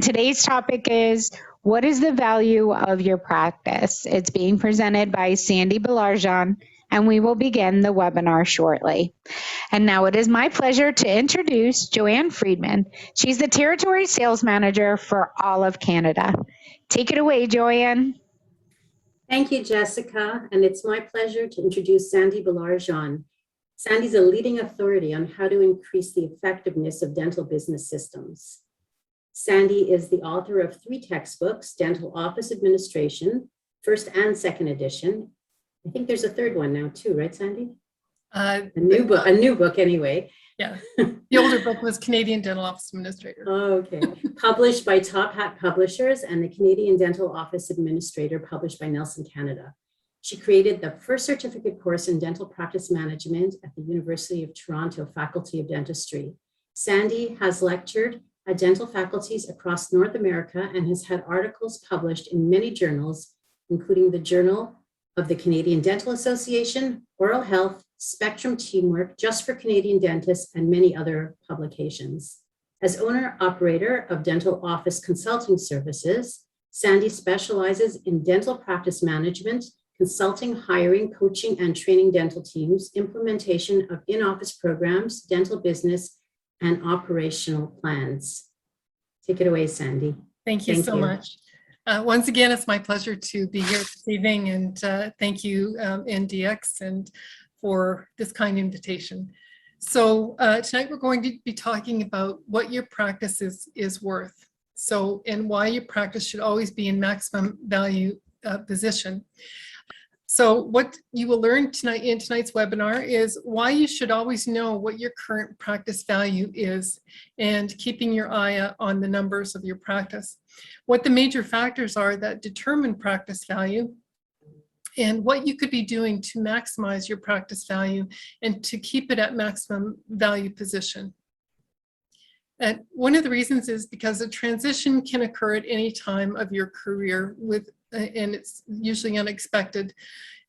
Today's topic is, what is the value of your practice? It's being presented by Sandy Balarjan, and we will begin the webinar shortly. And now it is my pleasure to introduce Joanne Friedman. She's the Territory Sales Manager for all of Canada. Take it away, Joanne. Thank you, Jessica, and it's my pleasure to introduce Sandy Balarjan. Sandy's a leading authority on how to increase the effectiveness of dental business systems. Sandy is the author of 3 textbooks, Dental Office Administration, first and second edition. I think there's a third one now too, right, Sandy? A new book anyway. Yeah, the older book was Canadian Dental Office Administrator. Oh, okay. Published by Top Hat Publishers and the Canadian Dental Office Administrator, published by Nelson Canada. She created the first certificate course in dental practice management at the University of Toronto Faculty of Dentistry. Sandy has lectured at dental faculties across North America and has had articles published in many journals, including the Journal of the Canadian Dental Association, Oral Health, Spectrum Teamwork, Just for Canadian Dentists, and many other publications. As owner-operator of Dental Office Consulting Services, Sandy specializes in dental practice management, consulting, hiring, coaching, and training dental teams, implementation of in-office programs, dental business, and operational plans. Take it away, Sandy. Thank you so much. Once again, it's my pleasure to be here this evening, and thank you, NDX, and for this kind invitation. So tonight we're going to be talking about what your practice is worth. So, and why your practice should always be in maximum value position. So what you will learn tonight in tonight's webinar is why you should always know what your current practice value is and keeping your eye on the numbers of your practice. What the major factors are that determine practice value, and what you could be doing to maximize your practice value and to keep it at maximum value position. And one of the reasons is because a transition can occur at any time of your career and it's usually unexpected.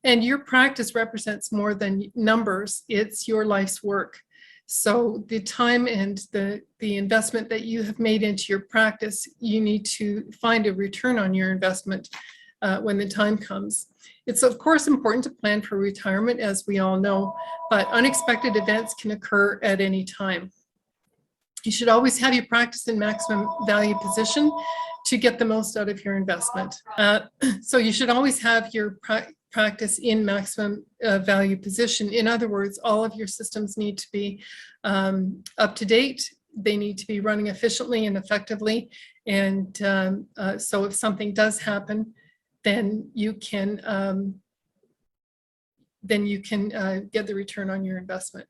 And your practice represents more than numbers, it's your life's work. So the time and the investment that you have made into your practice, you need to find a return on your investment when the time comes. It's of course important to plan for retirement, as we all know, but unexpected events can occur at any time. You should always have your practice in maximum value position to get the most out of your investment. So you should always have your practice in maximum value position. In other words, all of your systems need to be up to date. They need to be running efficiently and effectively. And so if something does happen, then you can get the return on your investment.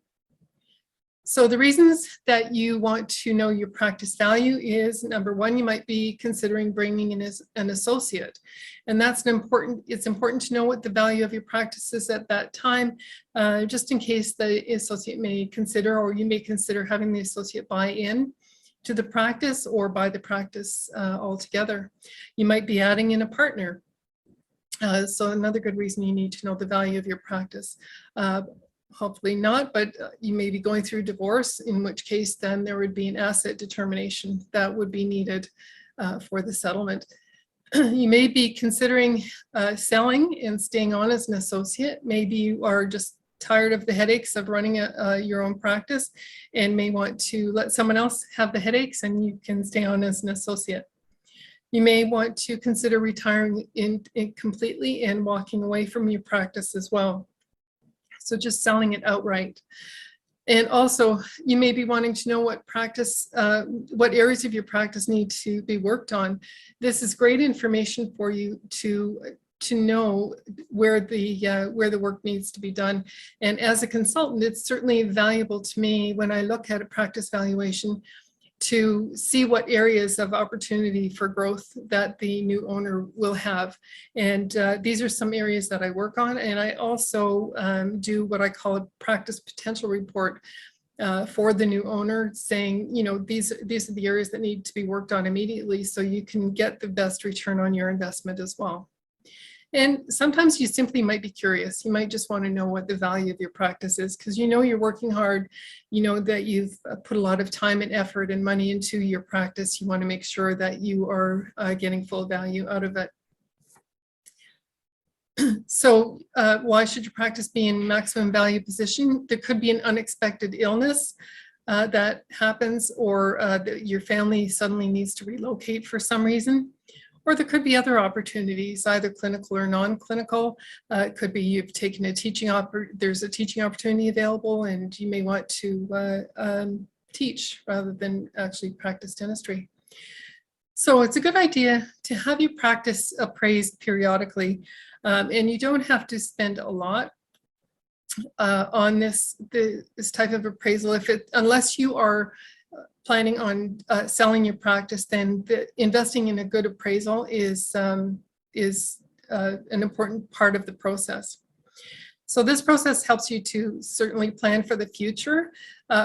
So the reasons that you want to know your practice value is, number one, you might be considering bringing in an associate. And that's it's important to know what the value of your practice is at that time, just in case the associate may consider, or you may consider having the associate buy in to the practice or buy the practice altogether. You might be adding in a partner. So another good reason you need to know the value of your practice. Hopefully not, but you may be going through divorce, in which case then there would be an asset determination that would be needed for the settlement. You may be considering selling and staying on as an associate. Maybe you are just tired of the headaches of running your own practice and may want to let someone else have the headaches, and you can stay on as an associate. You may want to consider retiring completely and walking away from your practice as well. So just selling it outright. And also, you may be wanting to know what areas of your practice need to be worked on. This is great information for you to know where the work needs to be done. And as a consultant, it's certainly valuable to me when I look at a practice valuation to see what areas of opportunity for growth that the new owner will have. And these are some areas that I work on. And I also do what I call a practice potential report for the new owner, saying, you know, these are the areas that need to be worked on immediately so you can get the best return on your investment as well. And sometimes you simply might be curious. You might just want to know what the value of your practice is, because you know you're working hard. You know that you've put a lot of time and effort and money into your practice. You want to make sure that you are getting full value out of it. So why should your practice be in maximum value position? There could be an unexpected illness that happens, or your family suddenly needs to relocate for some reason. Or there could be other opportunities, either clinical or non-clinical. It could be you've taken a there's a teaching opportunity available, and you may want to teach rather than actually practice dentistry. So it's a good idea to have your practice appraised periodically, and you don't have to spend a lot on this type of appraisal unless you are planning on selling your practice. Then investing in a good appraisal is an important part of the process. So this process helps you to certainly plan for the future.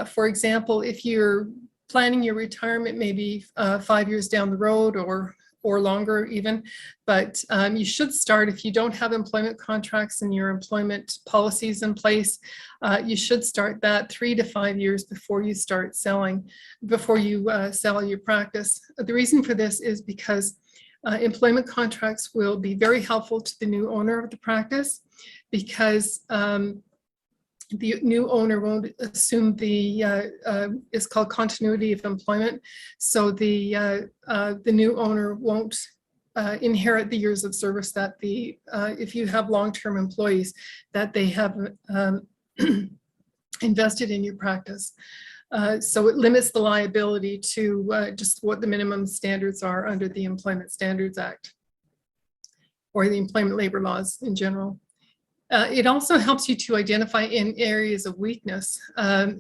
For example, if you're planning your retirement maybe 5 years down the road or longer even, but you should start, if you don't have employment contracts and your employment policies in place, you should start that 3 to 5 years before you start selling, before you sell your practice. The reason for this is because employment contracts will be very helpful to the new owner of the practice, because the new owner won't assume it's called continuity of employment. So the new owner won't inherit the years of service that if you have long-term employees that they have invested in your practice. So it limits the liability to just what the minimum standards are under the Employment Standards Act or the employment labor laws in general. It also helps you to identify in areas of weakness.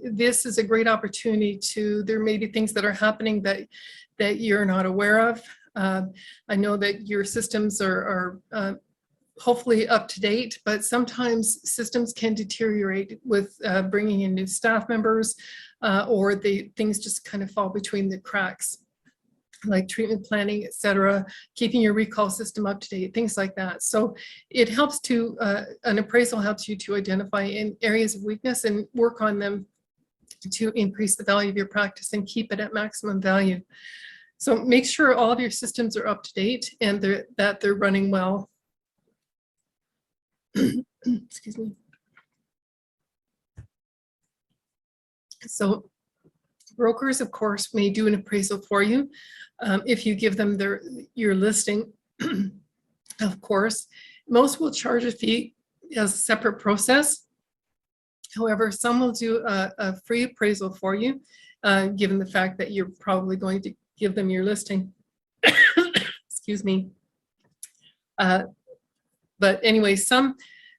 This is a great opportunity there may be things that are happening that you're not aware of. I know that your systems are hopefully up to date, but sometimes systems can deteriorate with bringing in new staff members, or things just kind of fall between the cracks, like treatment planning, et cetera, keeping your recall system up to date, things like that. So it helps an appraisal helps you to identify in areas of weakness and work on them to increase the value of your practice and keep it at maximum value. So make sure all of your systems are up to date and that they're running well. Excuse me. So brokers, of course, may do an appraisal for you if you give them your listing. Of course, most will charge a fee as a separate process. However, some will do a free appraisal for you, given the fact that you're probably going to give them your listing. Excuse me. But anyway, some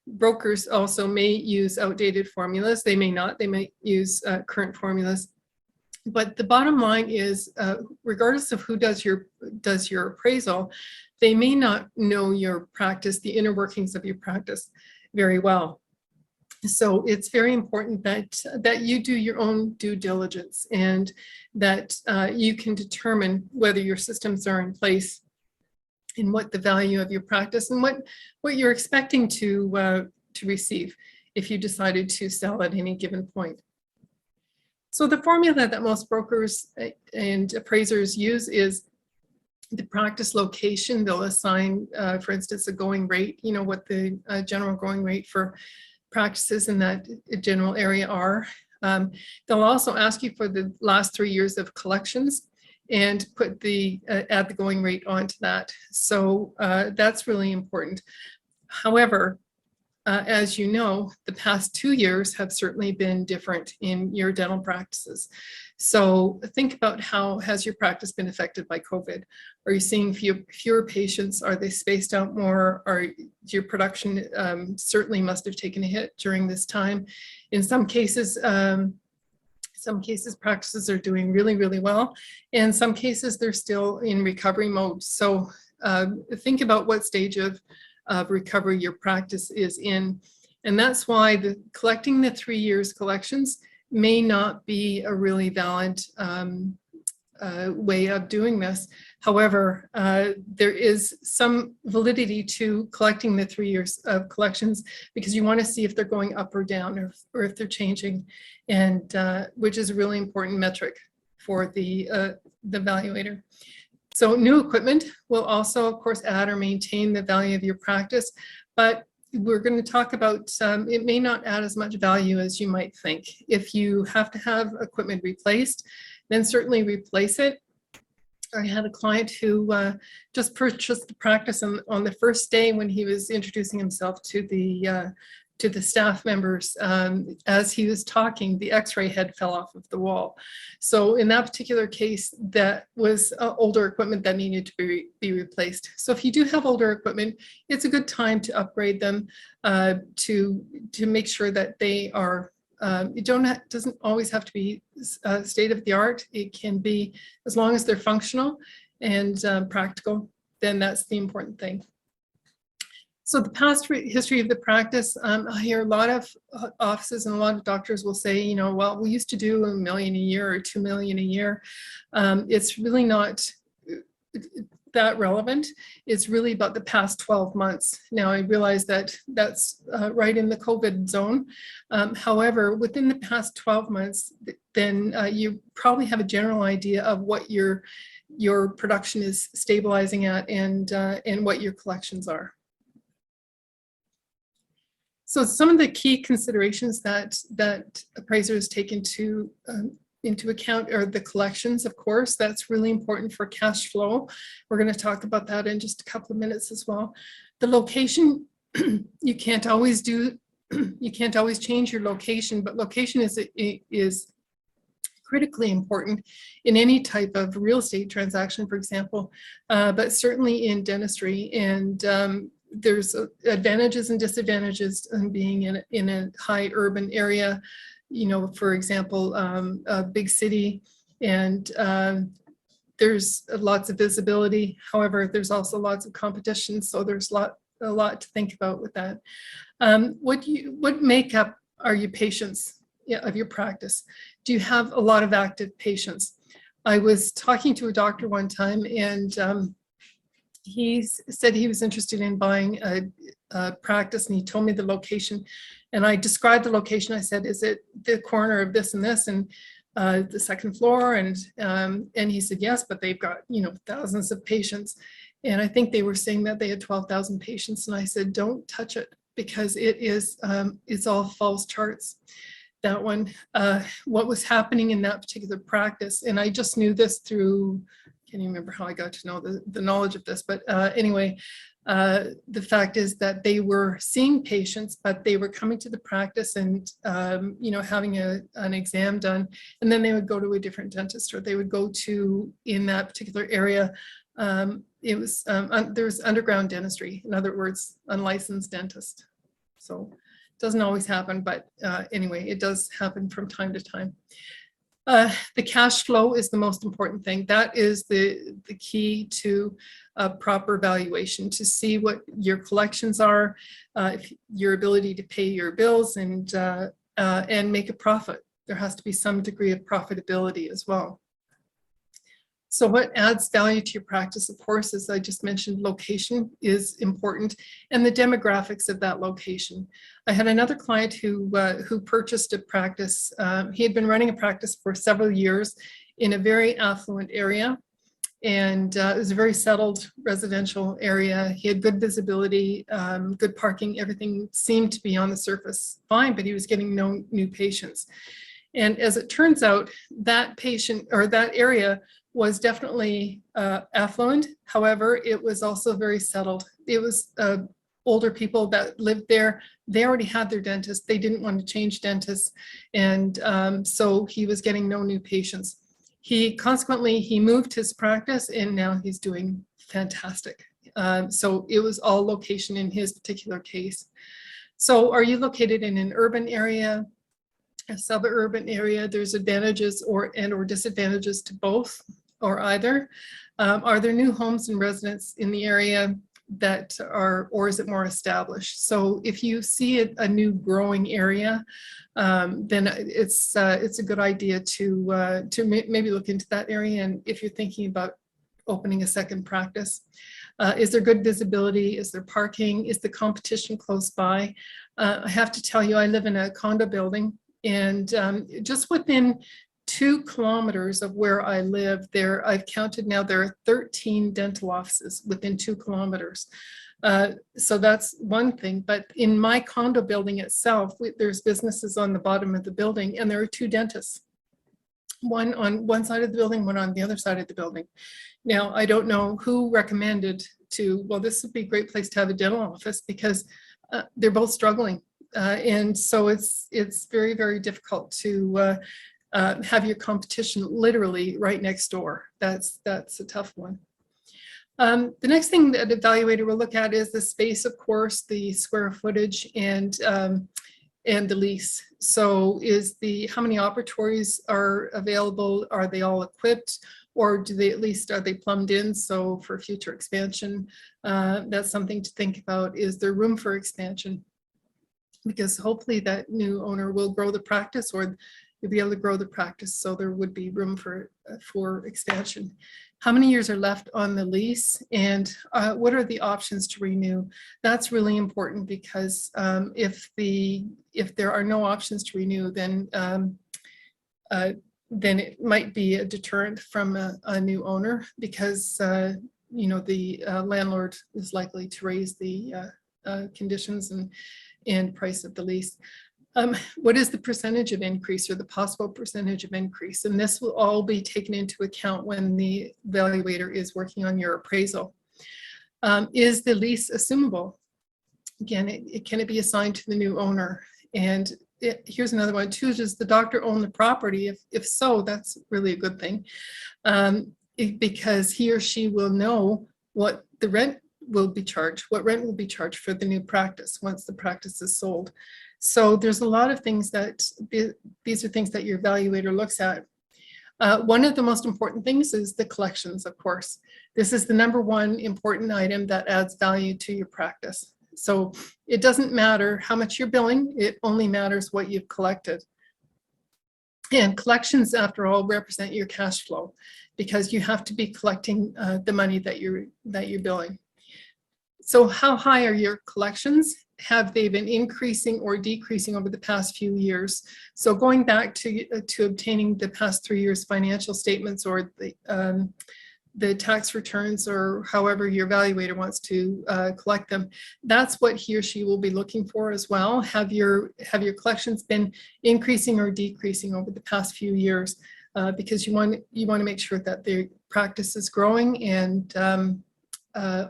brokers also may use outdated formulas. They may not. They may use current formulas. But the bottom line is, regardless of who does your appraisal, they may not know your practice, the inner workings of your practice very well. So it's very important that you do your own due diligence and that you can determine whether your systems are in place and what the value of your practice and what you're expecting to receive if you decided to sell at any given point. So the formula that most brokers and appraisers use is the practice location. They'll assign, for instance, a going rate, what the general going rate for practices in that general area are. They'll also ask you for the last 3 years of collections and put add the going rate onto that. So that's really important. However, as you know, the past 2 years have certainly been different in your dental practices. So think about how has your practice been affected by COVID? Are you seeing fewer patients? Are they spaced out more? Your production certainly must have taken a hit during this time. In some cases, practices are doing really, really well. In some cases, they're still in recovery mode. So think about what stage of recovery your practice is in. And that's why collecting the 3 years collections may not be a really valid way of doing this. However, there is some validity to collecting the 3 years of collections, because you want to see if they're going up or down, or if they're changing, and which is a really important metric for the evaluator. So new equipment will also, of course, add or maintain the value of your practice, but we're going to talk about it may not add as much value as you might think. If you have to have equipment replaced, then certainly replace it. I had a client who just purchased the practice on the first day when he was introducing himself to the staff members. As he was talking, the x-ray head fell off of the wall. So in that particular case, that was older equipment that needed to be replaced. So if you do have older equipment, it's a good time to upgrade them to make sure that they are doesn't always have to be state of the art. It can be, as long as they're functional and practical, then that's the important thing. So the past history of the practice, I hear a lot of offices and a lot of doctors will say, you know, well, we used to do $1 million a year or $2 million a year. It's really not that relevant. It's really about the past 12 months. Now, I realize that that's right in the COVID zone. However, within the past 12 months, then you probably have a general idea of what your production is stabilizing at, and what your collections are. So some of the key considerations that appraisers take into account are the collections, of course. That's really important for cash flow. We're going to talk about that in just a couple of minutes as well. The location, you can't always change your location, but location is critically important in any type of real estate transaction, for example, but certainly in dentistry. And there's advantages and disadvantages in being in a high urban area, you know, for example, a big city, and there's lots of visibility. However, there's also lots of competition, so there's a lot to think about with that. What makeup are your patients of your practice? Do you have a lot of active patients? I was talking to a doctor one time, and he said he was interested in buying a practice, and he told me the location, and I described the location. I said, is it the corner of this and this, and the second floor? And he said, yes, but they've got, you know, thousands of patients. And I think they were saying that they had 12,000 patients. And I said, don't touch it, because it is, it's all false charts. That one, what was happening in that particular practice, and I just knew this through, can't even remember how I got to know the knowledge of this, but anyway, the fact is that they were seeing patients, but they were coming to the practice and you know, having an exam done, and then they would go to a different dentist, or they would go to, in that particular area, it was there was underground dentistry, in other words, unlicensed dentist. So it doesn't always happen, but anyway, it does happen from time to time. The cash flow is the most important thing. That is the key to proper valuation, to see what your collections are, your ability to pay your bills, and make a profit. There has to be some degree of profitability as well. So what adds value to your practice, of course, as I just mentioned, location is important, and the demographics of that location. I had another client who purchased a practice. He had been running a practice for several years in a very affluent area, and it was a very settled residential area. He had good visibility, good parking, everything seemed to be on the surface fine, but he was getting no new patients. And as it turns out, that patient, or that area, was definitely affluent. However, it was also very settled. It was older people that lived there. They already had their dentist. They didn't want to change dentists. And so he was getting no new patients. Consequently, he moved his practice, and now he's doing fantastic. So it was all location in his particular case. So are you located in an urban area, a suburban area? There's advantages or disadvantages to both, or either. Are there new homes and residents in the area that are, or is it more established? So if you see a new growing area, then it's a good idea to maybe look into that area. And if you're thinking about opening a second practice. Is there good visibility? Is there parking? Is the competition close by? I have to tell you, I live in a condo building, and just within 2 kilometers of where I live, I've counted now, there are 13 dental offices within 2 kilometers. So that's one thing. But in my condo building itself, there's businesses on the bottom of the building, and there are 2 dentists. One on one side of the building, one on the other side of the building. Now, I don't know who recommended well, this would be a great place to have a dental office, because they're both struggling. And so it's very, very difficult to have your competition literally right next door. That's a tough one. The next thing that an evaluator will look at is the space, of course, the square footage, and the lease. So how many operatories are available? Are they all equipped? Or are they plumbed in? So for future expansion, that's something to think about. Is there room for expansion? Because hopefully that new owner will grow the practice, or you'll be able to grow the practice. So there would be room for expansion. How many years are left on the lease, and what are the options to renew? That's really important, because if there are no options to renew, then it might be a deterrent from a new owner, because the landlord is likely to raise the conditions and price of the lease. What is the percentage of increase, or the possible percentage of increase? And this will all be taken into account when the evaluator is working on your appraisal. Is the lease assumable? Again, can it be assigned to the new owner? And here's another one too: does the doctor own the property? If so, that's really a good thing, because he or she will know what the rent will be charged, what rent will be charged for the new practice once the practice is sold. So there's a lot of things these are things that your evaluator looks at. One of the most important things is the collections, of course. This is the #1 important item that adds value to your practice. So it doesn't matter how much you're billing, it only matters what you've collected. And collections, after all, represent your cash flow, because you have to be collecting the money that you're billing. So how high are your collections? Have they been increasing or decreasing over the past few years? So going back to obtaining the past 3 years financial statements, or the tax returns, or however your evaluator wants to collect them, that's what he or she will be looking for as well. Have your collections been increasing or decreasing over the past few years? Because you want to make sure that the practice is growing, and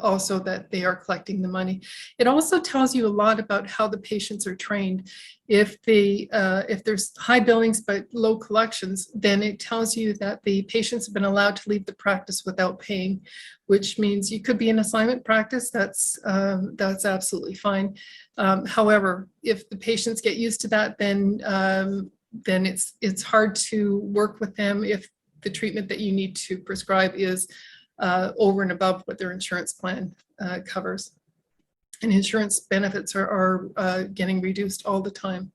also that they are collecting the money. It also tells you a lot about how the patients are trained. If there's high billings but low collections, then it tells you that the patients have been allowed to leave the practice without paying, which means you could be an assignment practice. That's absolutely fine. However, if the patients get used to that, then it's hard to work with them if the treatment that you need to prescribe is over and above what their insurance plan covers. And insurance benefits are getting reduced all the time,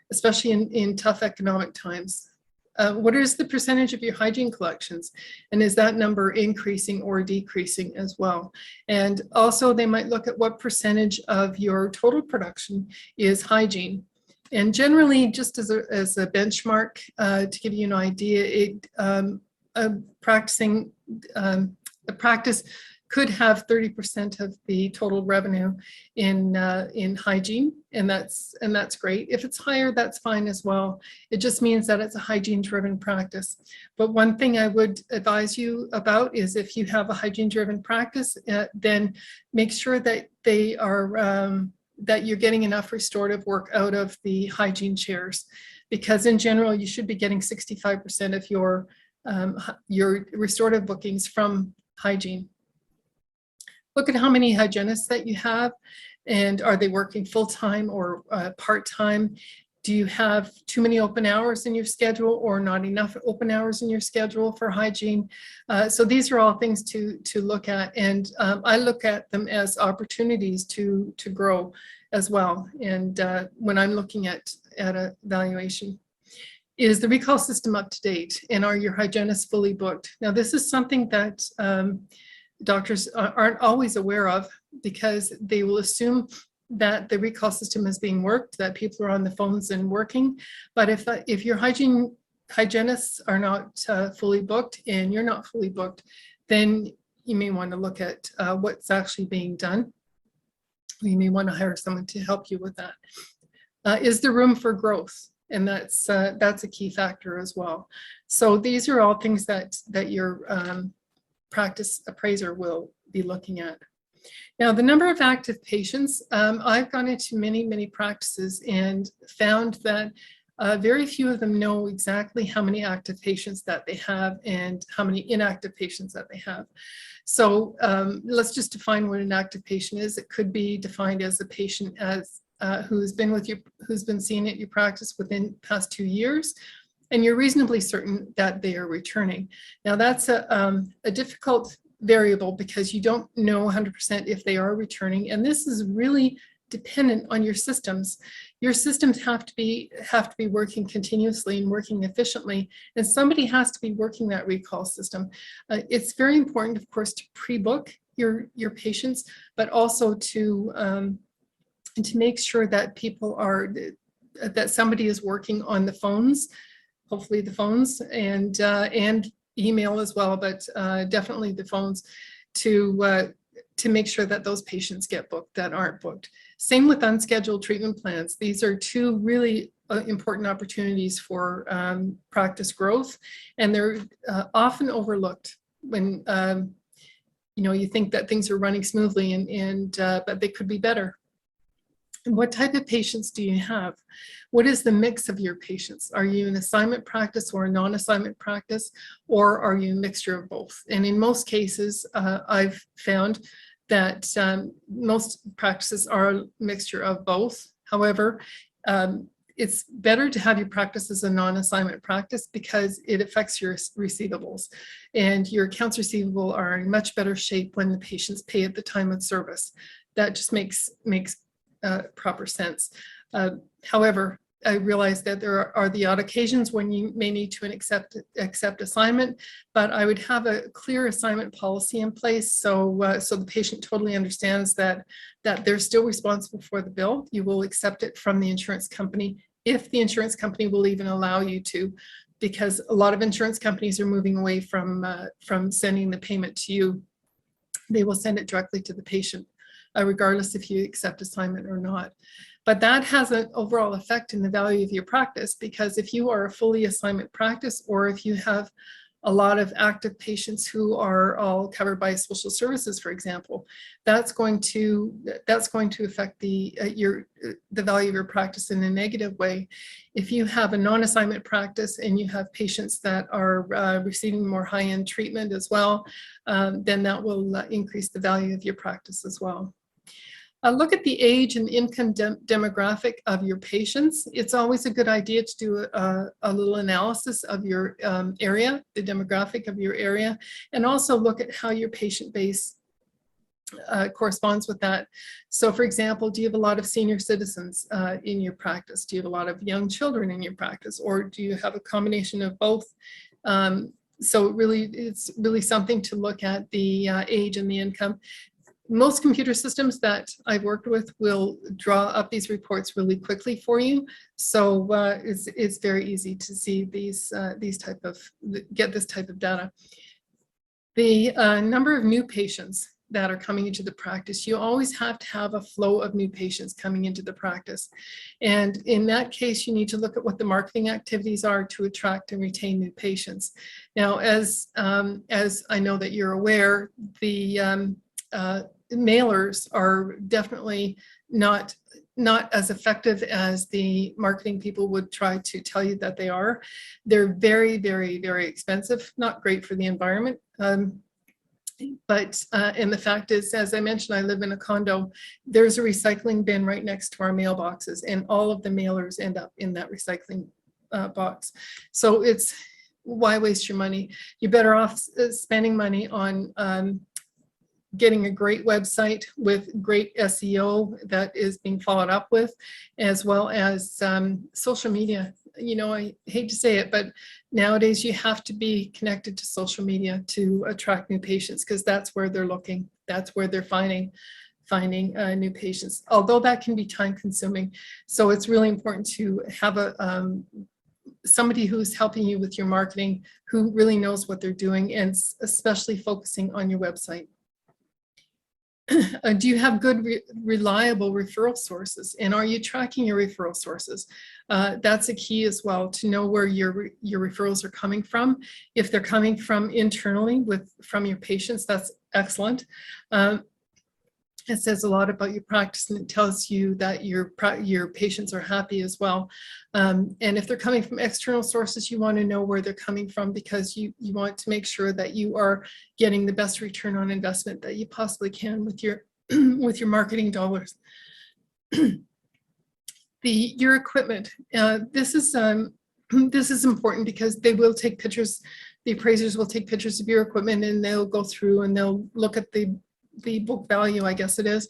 especially in tough economic times. What is the percentage of your hygiene collections? And is that number increasing or decreasing as well? And also they might look at what percentage of your total production is hygiene. And generally, just as a benchmark, to give you an idea, a practice could have 30% of the total revenue in hygiene, and that's great. If it's higher, that's fine as well. It just means that it's a hygiene-driven practice. But one thing I would advise you about is, if you have a hygiene-driven practice, then make sure that they are that you're getting enough restorative work out of the hygiene chairs, because in general you should be getting 65% of your restorative bookings from hygiene. Look at how many hygienists that you have, and are they working full-time or part-time? Do you have too many open hours in your schedule, or not enough open hours in your schedule for hygiene? So these are all things to look at, and I look at them as opportunities to grow as well. And when I'm looking at a valuation. Is the recall system up to date, and are your hygienists fully booked? Now, this is something that doctors aren't always aware of, because they will assume that the recall system is being worked, that people are on the phones and working. But if your hygienists are not fully booked and you're not fully booked, then you may want to look at what's actually being done. You may want to hire someone to help you with that. Is there room for growth? And that's a key factor as well. So these are all things that your practice appraiser will be looking at. Now, the number of active patients, I've gone into many practices and found that very few of them know exactly how many active patients that they have and how many inactive patients that they have. So let's just define what an active patient is. It could be defined as a patient who's been seen at your practice within the past 2 years, and you're reasonably certain that they are returning. Now, that's a difficult variable, because you don't know 100% if they are returning, and this is really dependent on your systems. Your systems have to be working continuously and working efficiently, and somebody has to be working that recall system. It's very important, of course, to pre-book your patients, but also to make sure that that somebody is working on the phones, hopefully the phones, and email as well, but definitely the phones, to make sure that those patients get booked that aren't booked. Same with unscheduled treatment plans. These are two really important opportunities for practice growth, and they're often overlooked when you think that things are running smoothly, but they could be better. What type of patients do you have? What is the mix of your patients? Are you an assignment practice or a non-assignment practice, or are you a mixture of both? And in most cases, I've found that most practices are a mixture of both. However, it's better to have your practice as a non-assignment practice, because it affects your receivables, and your accounts receivable are in much better shape when the patients pay at the time of service. That just makes proper sense. However, I realize that there are the odd occasions when you may need to accept assignment, but I would have a clear assignment policy in place, so the patient totally understands that they're still responsible for the bill. You will accept it from the insurance company, if the insurance company will even allow you to, because a lot of insurance companies are moving away from sending the payment to you. They will send it directly to the patient, regardless if you accept assignment or not. But that has an overall effect in the value of your practice, because if you are a fully assignment practice, or if you have a lot of active patients who are all covered by social services, for example, that's going to affect the value of your practice in a negative way. If you have a non-assignment practice and you have patients that are receiving more high-end treatment as well, then that will increase the value of your practice as well. Look at the age and income demographic of your patients. It's always a good idea to do a little analysis of your area, the demographic of your area, and also look at how your patient base corresponds with that. So, for example, do you have a lot of senior citizens in your practice? Do you have a lot of young children in your practice, or do you have a combination of both? So it's really something to look at, the age and the income. Most computer systems that I've worked with will draw up these reports really quickly for you. So it's very easy to see get this type of data. The number of new patients that are coming into the practice, you always have to have a flow of new patients coming into the practice. And in that case, you need to look at what the marketing activities are to attract and retain new patients. Now, as I know that you're aware, the mailers are definitely not as effective as the marketing people would try to tell you that they are. They're very, very, very expensive, not great for the environment. But the fact is, as I mentioned, I live in a condo. There's a recycling bin right next to our mailboxes, and all of the mailers end up in that recycling box. So why waste your money? You're better off spending money on getting a great website with great SEO that is being followed up with, as well as social media you know, I hate to say it, but nowadays you have to be connected to social media to attract new patients, because that's where they're looking. That's where they're finding new patients, although that can be time consuming. So it's really important to have somebody who's helping you with your marketing, who really knows what they're doing, and especially focusing on your website. Do you have good, reliable referral sources? And are you tracking your referral sources? That's a key as well, to know where your referrals are coming from. If they're coming from internally from your patients, that's excellent. It says a lot about your practice, and it tells you that your patients are happy as well. And if they're coming from external sources, you want to know where they're coming from, because you want to make sure that you are getting the best return on investment that you possibly can with your with your marketing dollars. Your equipment. This is important, because they will take pictures. The appraisers will take pictures of your equipment, and they'll go through and they'll look at the book value, I guess it is,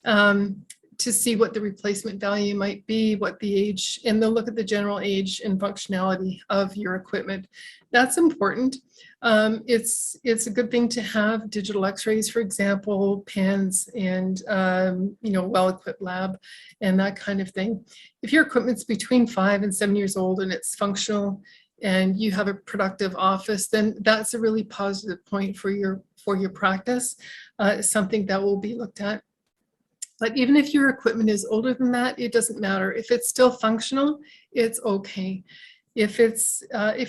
to see what the replacement value might be, what the age, and they'll look at the general age and functionality of your equipment. That's important. It's a good thing to have digital x-rays, for example, pens, and you know, well-equipped lab and that kind of thing. If your equipment's between 5 and 7 years old and it's functional and you have a productive office, then that's a really positive point for your practice, something that will be looked at. But even if your equipment is older than that, it doesn't matter. If it's still functional, it's okay. If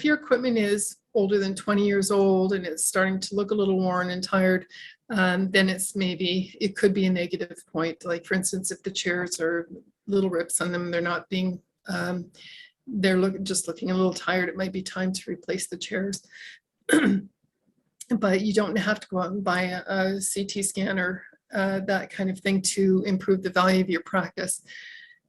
your equipment is older than 20 years old and it's starting to look a little worn and tired, then it could be a negative point. Like, for instance, if the chairs are little rips on them, they're not being, just looking a little tired, it might be time to replace the chairs. But you don't have to go out and buy a CT scan or that kind of thing to improve the value of your practice.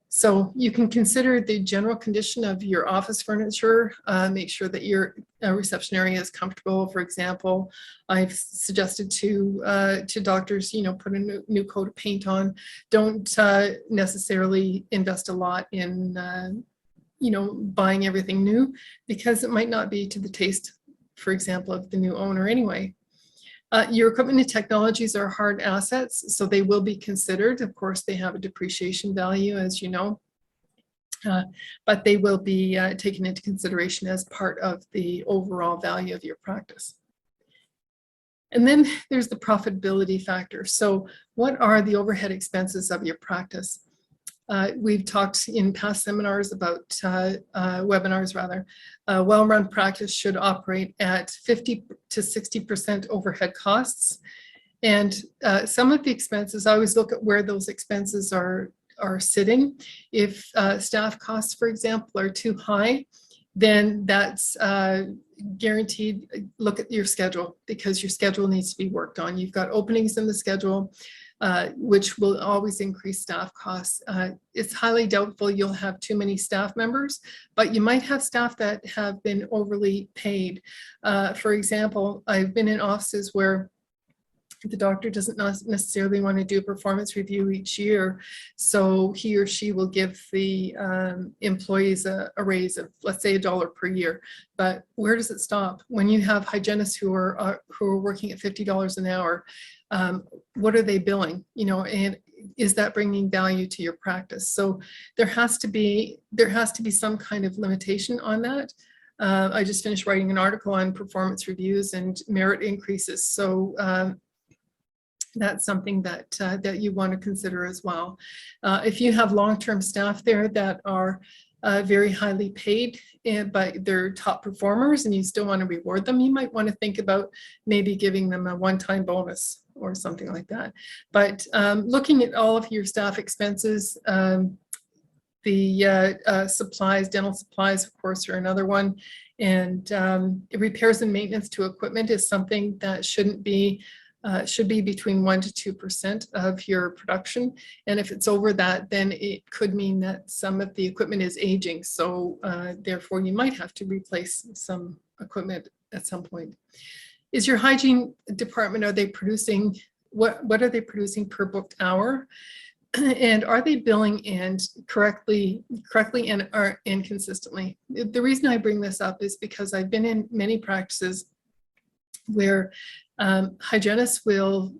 So you can consider the general condition of your office furniture. Make sure that your reception area is comfortable. For example, I've suggested to doctors, you know, put a new coat of paint on. Don't necessarily invest a lot in, you know, buying everything new, because it might not be to the taste, for example, of the new owner anyway. Your equipment and technologies are hard assets, so they will be considered. Of course, they have a depreciation value, as you know, but they will be taken into consideration as part of the overall value of your practice. And then there's the profitability factor. So what are the overhead expenses of your practice? We've talked in past seminars about webinars rather. A well-run practice should operate at 50 to 60% overhead costs. And some of the expenses, I always look at where those expenses are sitting. If staff costs, for example, are too high, then that's guaranteed. Look at your schedule, because your schedule needs to be worked on. You've got openings in the schedule, which will always increase staff costs. It's highly doubtful you'll have too many staff members, but you might have staff that have been overly paid. For example, I've been in offices where the doctor doesn't necessarily want to do a performance review each year, so he or she will give the employees a raise of, let's say, $1 per year. But where does it stop? When you have hygienists who are working at $50 an hour, what are they billing? You know, and is that bringing value to your practice? So there has to be some kind of limitation on that. I just finished writing an article on performance reviews and merit increases. So that's something that you want to consider as well. If you have long-term staff there that are very highly paid, but they're top performers and you still want to reward them, you might want to think about maybe giving them a one-time bonus or something like that. But looking at all of your staff expenses, the supplies, dental supplies, of course, are another one. And repairs and maintenance to equipment is something that should be between 1 to 2% of your production. And if it's over that, then it could mean that some of the equipment is aging. So therefore, you might have to replace some equipment at some point. Is your hygiene department, are they producing, what are they producing per booked hour? And are they billing and correctly and consistently? The reason I bring this up is because I've been in many practices where hygienists will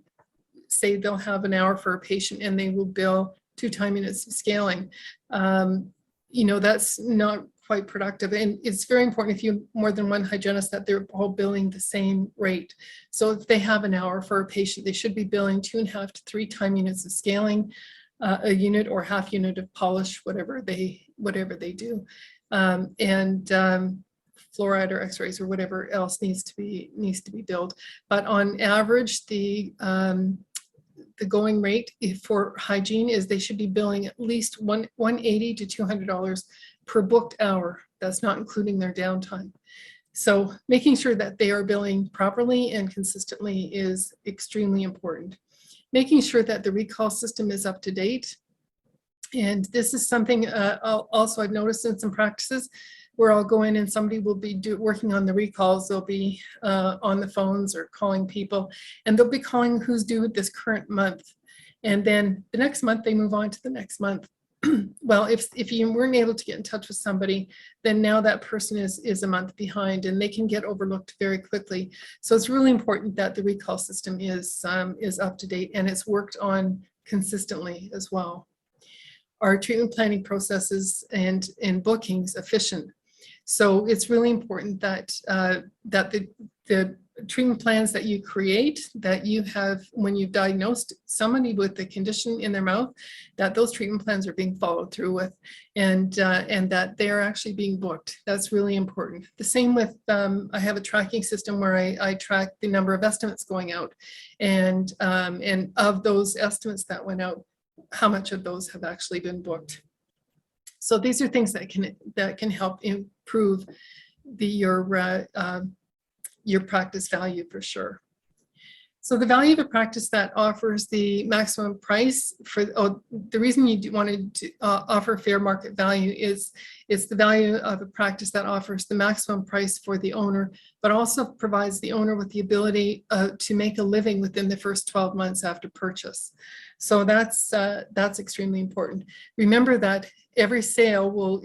say they'll have an hour for a patient and they will bill 2 time units of scaling. That's not quite productive. And it's very important if you have more than one hygienist that they're all billing the same rate. So if they have an hour for a patient, they should be billing 2.5 to 3 time units of scaling, a unit or half unit of polish, whatever they do. Fluoride or x-rays or whatever else needs to be billed. But on average, the going rate for hygiene is they should be billing at least $180 to $200 per booked hour. That's not including their downtime. So making sure that they are billing properly and consistently is extremely important. Making sure that the recall system is up to date. And this is something also I've noticed in some practices where I'll go in and somebody will be working on the recalls. They'll be on the phones or calling people, and they'll be calling who's due this current month. And then the next month they move on to the next month. Well, if you weren't able to get in touch with somebody, then now that person is a month behind and they can get overlooked very quickly. So it's really important that the recall system is up to date and it's worked on consistently as well. Our treatment planning processes and bookings efficient. So it's really important that the treatment plans that you create, that you have when you've diagnosed somebody with the condition in their mouth, that those treatment plans are being followed through with, and that they are actually being booked. That's really important. The same with I have a tracking system where I track the number of estimates going out, and of those estimates that went out, how much of those have actually been booked. So these are things that can help improve your practice value for sure. So the value of a practice that offers the maximum price for the reason you want to offer fair market value is it's the value of a practice that offers the maximum price for the owner, but also provides the owner with the ability to make a living within the first 12 months after purchase. So that's extremely important. Remember that every sale will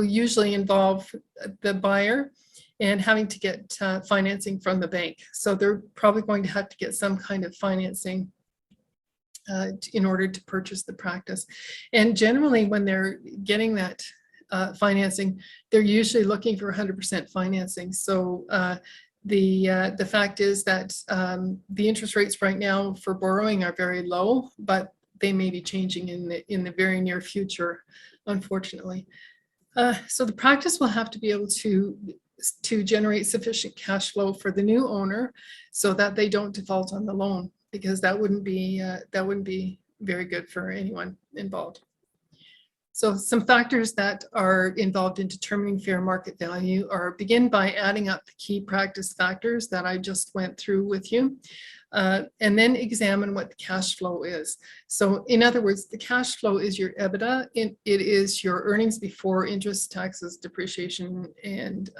usually involve the buyer and having to get financing from the bank. So they're probably going to have to get some kind of financing in order to purchase the practice. And generally when they're getting that financing, they're usually looking for 100% financing. So the fact is that the interest rates right now for borrowing are very low, but they may be changing in the very near future, unfortunately. So the practice will have to be able to generate sufficient cash flow for the new owner so that they don't default on the loan, because that wouldn't be very good for anyone involved. So some factors that are involved in determining fair market value begin by adding up the key practice factors that I just went through with you, and then examine what the cash flow is. So in other words, the cash flow is your EBITDA. It is your earnings before interest, taxes, depreciation, and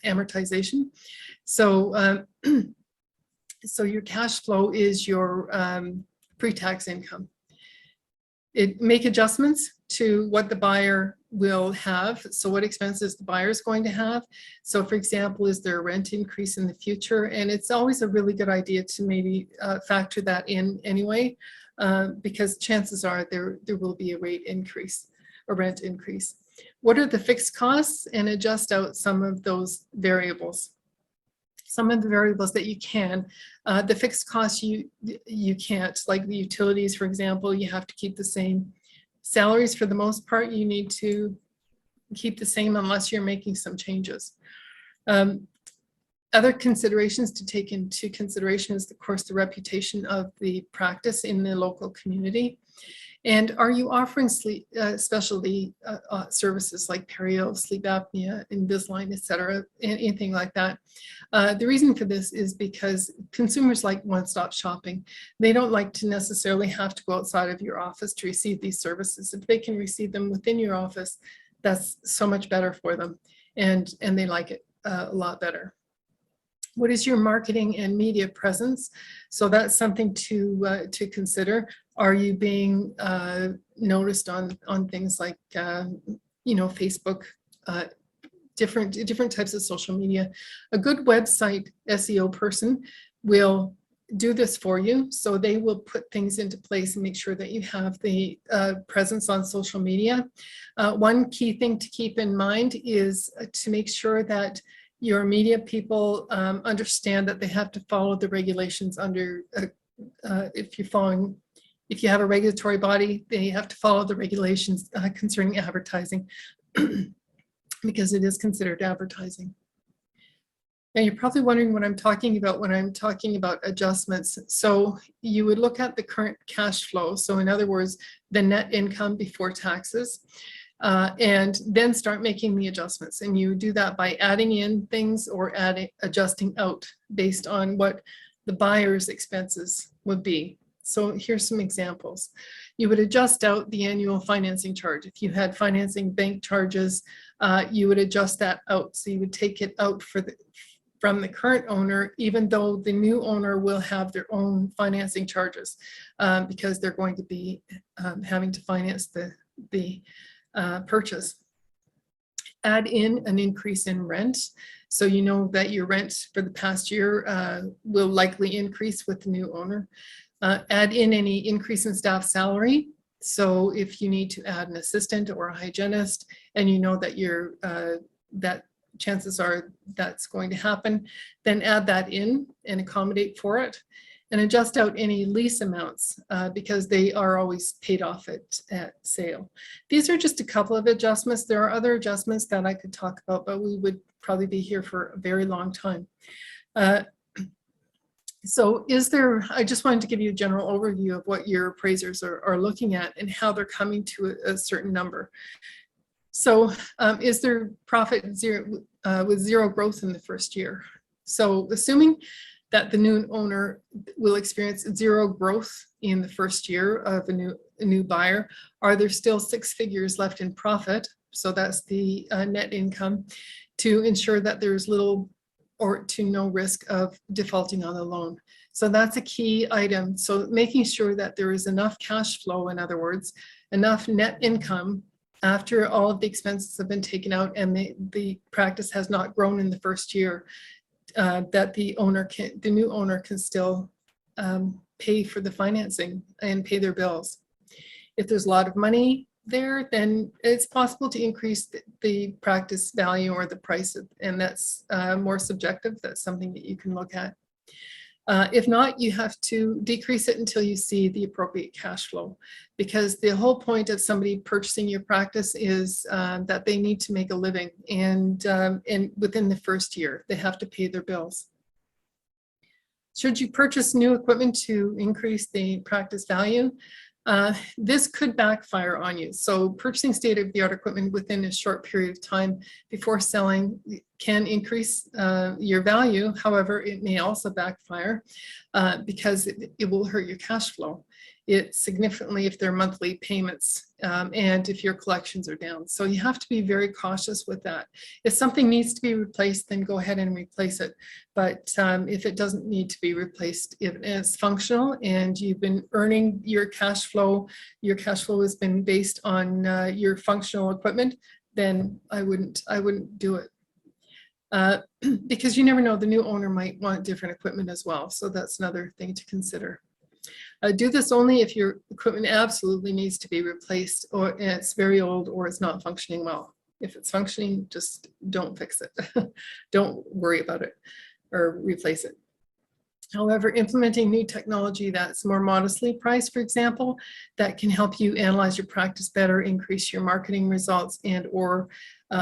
amortization. So, so your cash flow is your pre-tax income. Make adjustments to what the buyer will have. So what expenses the buyer is going to have. So for example, is there a rent increase in the future? And it's always a really good idea to maybe factor that in anyway, because chances are there will be a rate increase, a rent increase. What are the fixed costs? And adjust out some of those variables. Some of the variables that you can. The fixed costs you can't, like the utilities, for example, you have to keep the same. Salaries, for the most part, you need to keep the same unless you're making some changes. Other considerations to take into consideration is, of course, the reputation of the practice in the local community. And are you offering specialty services like perio, sleep apnea, Invisalign, et cetera, anything like that? The reason for this is because consumers like one-stop shopping. They don't like to necessarily have to go outside of your office to receive these services. If they can receive them within your office, that's so much better for them, and they like it a lot better. What is your marketing and media presence? So that's something to consider. Are you being noticed on things like Facebook, different types of social media? A good website SEO person will do this for you. So they will put things into place and make sure that you have the presence on social media. One key thing to keep in mind is to make sure that your media people understand that they have to follow the regulations under, if you have a regulatory body, they have to follow the regulations concerning advertising because it is considered advertising. Now you're probably wondering what I'm talking about when I'm talking about adjustments. So you would look at the current cash flow. So in other words, the net income before taxes, and then start making the adjustments. And you do that by adding in things or adjusting out based on what the buyer's expenses would be. So here's some examples. You would adjust out the annual financing charge. If you had financing bank charges, you would adjust that out. So you would take it out from the current owner, even though the new owner will have their own financing charges because they're going to be having to finance the purchase. Add in an increase in rent. So you know that your rent for the past year will likely increase with the new owner. Add in any increase in staff salary. So if you need to add an assistant or a hygienist and you know that that chances are that's going to happen, then add that in and accommodate for it. And adjust out any lease amounts because they are always paid off at sale. These are just a couple of adjustments. There are other adjustments that I could talk about, but we would probably be here for a very long time. So I just wanted to give you a general overview of what your appraisers are looking at and how they're coming to a certain number. So is there profit with zero growth in the first year? So assuming that the new owner will experience zero growth in the first year of a new buyer, are there still 6 figures left in profit? So that's the net income to ensure that there's little or to no risk of defaulting on the loan. So that's a key item. So making sure that there is enough cash flow, in other words, enough net income after all of the expenses have been taken out and the practice has not grown in the first year, that the new owner can still pay for the financing and pay their bills. If there's a lot of money there, then it's possible to increase the practice value or the price, and that's more subjective. That's something that you can look at. If not, you have to decrease it until you see the appropriate cash flow, because the whole point of somebody purchasing your practice is that they need to make a living, and within the first year, they have to pay their bills. Should you purchase new equipment to increase the practice value? This could backfire on you. So purchasing state-of-the-art equipment within a short period of time before selling can increase your value. However, it may also backfire because it will hurt your cash flow. It significantly if there are monthly payments and if your collections are down. So you have to be very cautious with that. If something needs to be replaced, then go ahead and replace it. But if it doesn't need to be replaced, if it's functional and you've been earning your cash flow has been based on your functional equipment, then I wouldn't do it. Because you never know, the new owner might want different equipment as well. So that's another thing to consider. Do this only if your equipment absolutely needs to be replaced or it's very old or it's not functioning well. If it's functioning, just don't fix it. Don't worry about it or replace it. However, implementing new technology that's more modestly priced, for example, that can help you analyze your practice better, increase your marketing results, and or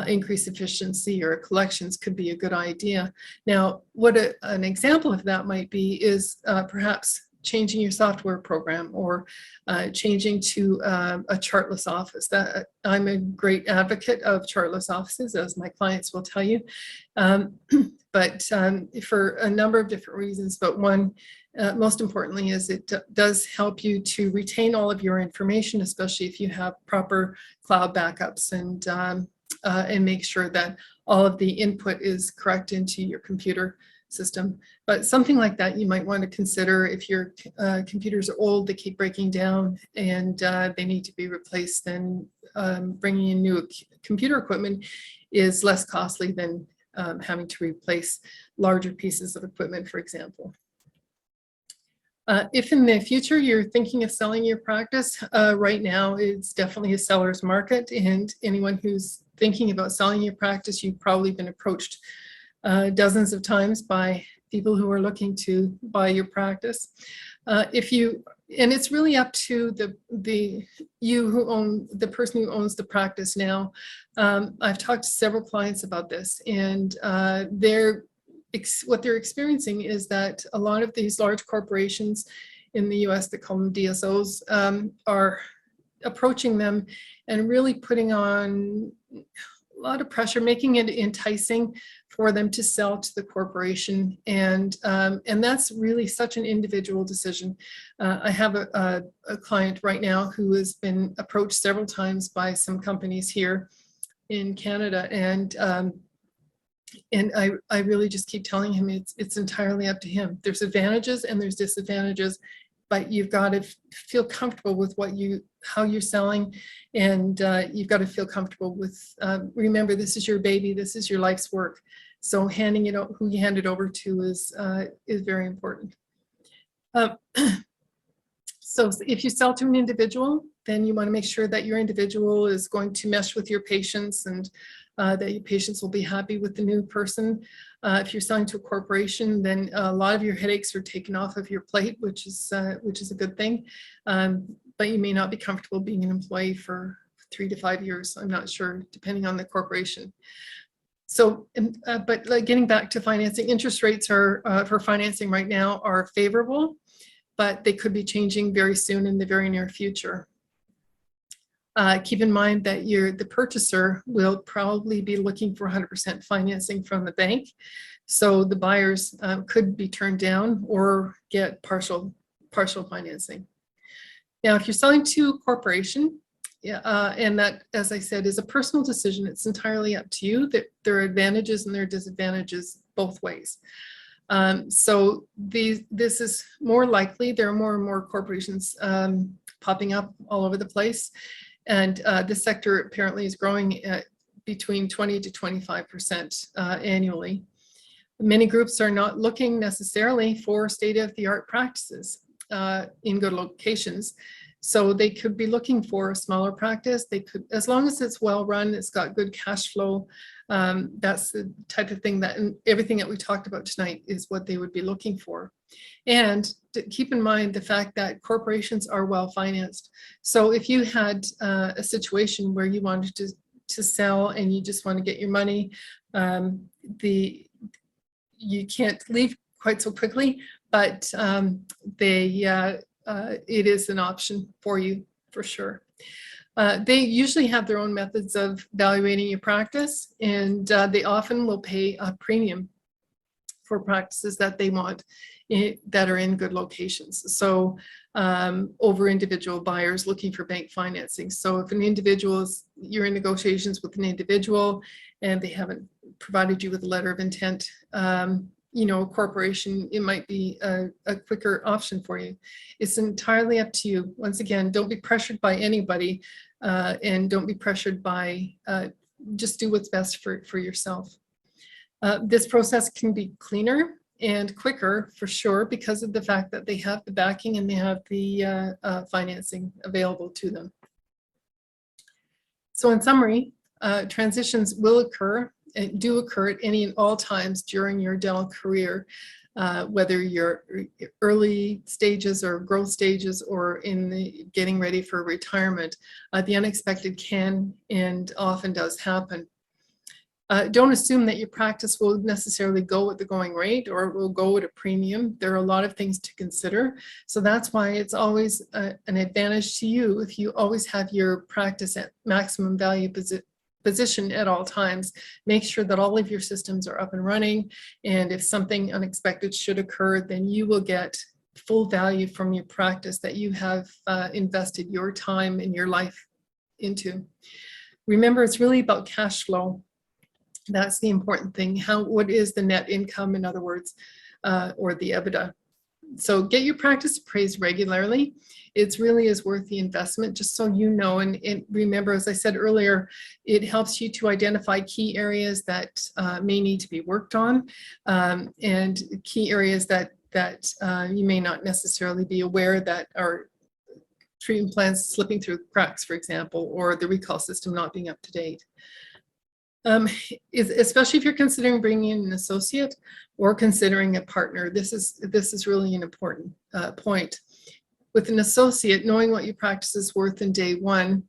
increase efficiency or collections could be a good idea. Now, what an example of that might be is perhaps changing your software program or changing to a chartless office. That I'm a great advocate of chartless offices, as my clients will tell you. But for a number of different reasons, but one most importantly is it does help you to retain all of your information, especially if you have proper cloud backups, and make sure that all of the input is correct into your computer system. But something like that you might want to consider if your computers are old, they keep breaking down, and they need to be replaced. Then bringing in new computer equipment is less costly than having to replace larger pieces of equipment, for example. If in the future you're thinking of selling your practice, right now it's definitely a seller's market, and anyone who's thinking about selling your practice, you've probably been approached dozens of times by people who are looking to buy your practice. And it's really up to the person who owns the practice now. I've talked to several clients about this, and what they're experiencing is that a lot of these large corporations in the US, they call them DSOs, are approaching them and really putting on a lot of pressure, making it enticing for them to sell to the corporation. And that's really such an individual decision. I have a client right now who has been approached several times by some companies here in Canada, and I really just keep telling him it's entirely up to him. There's advantages and there's disadvantages, but you've got to feel comfortable with how you're selling, and you've got to feel comfortable with, remember, this is your baby, this is your life's work. So handing it out, who you hand it over to is very important. So if you sell to an individual, then you want to make sure that your individual is going to mesh with your patients, and that your patients will be happy with the new person. If you're selling to a corporation, then a lot of your headaches are taken off of your plate, which is a good thing. But you may not be comfortable being an employee for 3 to 5 years. I'm not sure, depending on the corporation. So, but like getting back to financing, interest rates are for financing right now are favorable, but they could be changing very soon in the very near future. Keep in mind that the purchaser will probably be looking for 100% financing from the bank. So the buyers could be turned down or get partial financing. Now, if you're selling to a corporation, and that, as I said, is a personal decision, it's entirely up to you. That there are advantages and there are disadvantages both ways. So this is more likely. There are more and more corporations popping up all over the place. And this sector apparently is growing at between 20 to 25% annually. Many groups are not looking necessarily for state-of-the-art practices in good locations. So they could be looking for a smaller practice. They could, as long as it's well run, it's got good cash flow. That's the type of thing that, and everything that we talked about tonight is what they would be looking for. And to keep in mind the fact that corporations are well financed. So if you had a situation where you wanted to sell and you just want to get your money, you can't leave quite so quickly, but it is an option for you for sure. They usually have their own methods of evaluating your practice, and they often will pay a premium for practices that they want that are in good locations. So over individual buyers looking for bank financing. So if you're in negotiations with an individual and they haven't provided you with a letter of intent, a corporation, it might be a quicker option for you. It's entirely up to you. Once again, don't be pressured by anybody, and don't be pressured by, just do what's best for yourself. This process can be cleaner and quicker for sure because of the fact that they have the backing and they have the financing available to them. So in summary, transitions will occur and do occur at any and all times during your dental career, whether you're early stages or growth stages or in the getting ready for retirement. The unexpected can and often does happen. Don't assume that your practice will necessarily go at the going rate or will go at a premium. There are a lot of things to consider. So that's why it's always an advantage to you if you always have your practice at maximum value position at all times. Make sure that all of your systems are up and running. And if something unexpected should occur, then you will get full value from your practice that you have invested your time and your life into. Remember, it's really about cash flow. That's the important thing. What is the net income, in other words, or the EBITDA? So get your practice appraised regularly. It really is worth the investment, just so you know. And remember, as I said earlier, it helps you to identify key areas that may need to be worked on, and key areas that you may not necessarily be aware that are treatment plans slipping through cracks, for example, or the recall system not being up to date. Especially if you're considering bringing in an associate or considering a partner, this is really an important point. With an associate, knowing what your practice is worth in day one,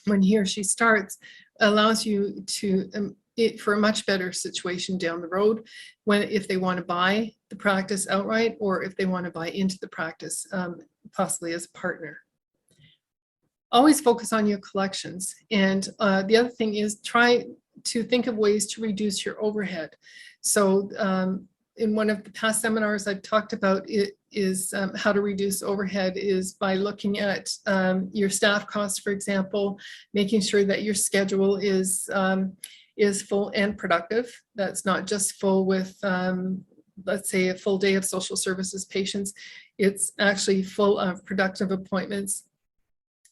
when he or she starts, allows you to for a much better situation down the road, if they want to buy the practice outright, or if they want to buy into the practice, possibly as a partner. Always focus on your collections. And the other thing is, try to think of ways to reduce your overhead. So in one of the past seminars I've talked about it is how to reduce overhead is by looking at your staff costs, for example, making sure that your schedule is full and productive. That's not just full with, let's say, a full day of social services patients. It's actually full of productive appointments.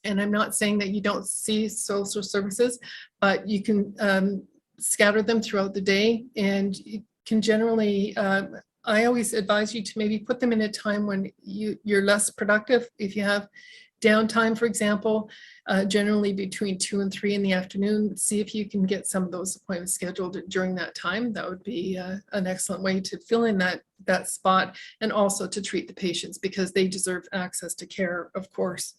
And I'm not saying that you don't see social services, but you can scatter them throughout the day, and you can generally, I always advise you to maybe put them in a time when you're less productive. If you have downtime, for example, generally between 2 and 3 in the afternoon, see if you can get some of those appointments scheduled during that time. That would be an excellent way to fill in that spot, and also to treat the patients, because they deserve access to care, of course.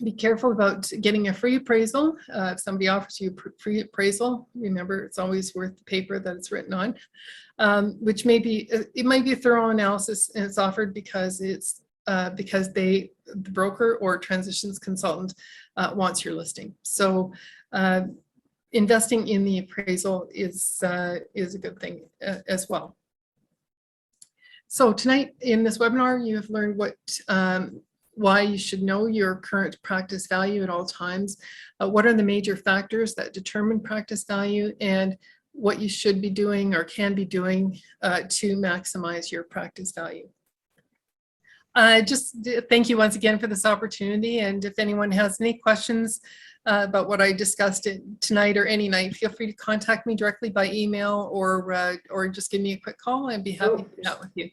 Be careful about getting a free appraisal. If somebody offers you a free appraisal, remember, it's always worth the paper that it's written on, which may be, it might be a thorough analysis, and it's offered because the broker or transitions consultant wants your listing. So investing in the appraisal is a good thing as well. So tonight in this webinar, you have learned why you should know your current practice value at all times, what are the major factors that determine practice value, and what you should be doing or can be doing to maximize your practice value. Just thank you once again for this opportunity, and if anyone has any questions about what I discussed tonight or any night, feel free to contact me directly by email, or just give me a quick call. I'd be happy to chat with you.